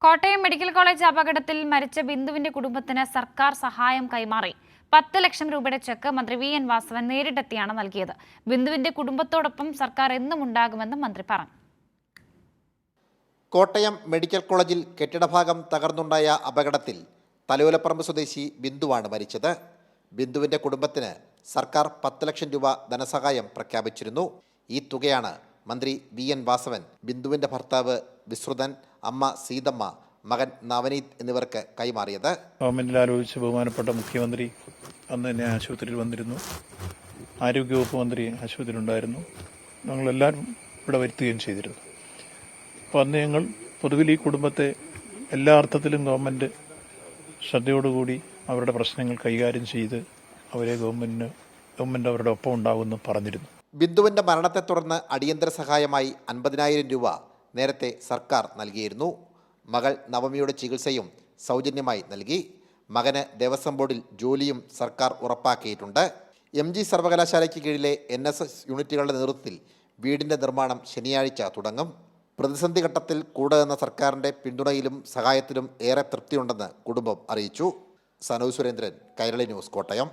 Kottayam medical college അപകടത്തിൽ മരിച്ച ബിന്ദുവിന്റെ കുടുംബത്തിന് സർക്കാർ സഹായം കൈമാറി. 10 ലക്ഷം രൂപയുടെ ചെക്ക് മന്ത്രി വി.എൻ. വാസവൻ നേരിട്ടെത്തിയാണ് നൽകിയത്. ബിന്ദുവിന്റെ കുടുംബത്തോടൊപ്പം സർക്കാർ എന്നും ഉണ്ടാകുമെന്നും മന്ത്രി പറഞ്ഞു. കോട്ടയം മെഡിക്കൽ കോളേജിൽ കെട്ടിടഭാഗം തകർന്നുണ്ടായ അപകടത്തിൽ തലയോലപ്പറമ്പ് സ്വദേശി ബിന്ദുവാണ് മരിച്ചത്. ബിന്ദുവിന്റെ കുടുംബത്തിന് സർക്കാർ 10 ലക്ഷം രൂപ ധനസഹായം പ്രഖ്യാപിച്ചിരുന്നു. ഈ തുകയാണ് മന്ത്രി വി.എൻ. വാസവൻ ബിന്ദുവിന്റെ ഭർത്താവ് വിശ്രുതൻ, അമ്മ സീതമ്മ, മകൻ നവനീത് എന്നിവർക്ക് കൈമാറിയത്. ഗവൺമെന്റിൽ ആലോചിച്ച് ബഹുമാനപ്പെട്ട മുഖ്യമന്ത്രി അന്ന് തന്നെ ആശുപത്രിയിൽ വന്നിരുന്നു. ആരോഗ്യവകുപ്പ് മന്ത്രി ആശുപത്രിയിലുണ്ടായിരുന്നു. ഞങ്ങളെല്ലാവരും ഇവിടെ വരുത്തുകയും ചെയ്തിരുന്നു. അപ്പോൾ അന്ന് ഞങ്ങൾ പൊതുവിൽ ഈ കുടുംബത്തെ എല്ലാ അർത്ഥത്തിലും ഗവൺമെൻറ് ശ്രദ്ധയോടുകൂടി അവരുടെ പ്രശ്നങ്ങൾ കൈകാര്യം ചെയ്ത് അവരെ ഗവൺമെൻറ് അവരുടെ ഒപ്പം ഉണ്ടാകുമെന്ന് പറഞ്ഞിരുന്നു. ബിന്ദുവിന്റെ മരണത്തെ തുടർന്ന് അടിയന്തര സഹായമായി 50,000 രൂപ നേരത്തെ സർക്കാർ നൽകിയിരുന്നു. മകൾ നവമിയുടെ ചികിത്സയും സൗജന്യമായി നൽകി. മകന് ദേവസ്വം ബോർഡിൽ ജോലിയും സർക്കാർ ഉറപ്പാക്കിയിട്ടുണ്ട്. MG സർവകലാശാലയ്ക്ക് കീഴിലെ NSS യൂണിറ്റുകളുടെ നേതൃത്വത്തിൽ വീടിന്റെ നിർമ്മാണം ശനിയാഴ്ച തുടങ്ങും. പ്രതിസന്ധി ഘട്ടത്തിൽ കൂടെ നിന്ന സർക്കാരിന്റെ പിന്തുണയിലും സഹായത്തിലും ഏറെ തൃപ്തിയുണ്ടെന്ന് കുടുംബം അറിയിച്ചു. സനോജ് സുരേന്ദ്രൻ, കൈരളി ന്യൂസ്, കോട്ടയം.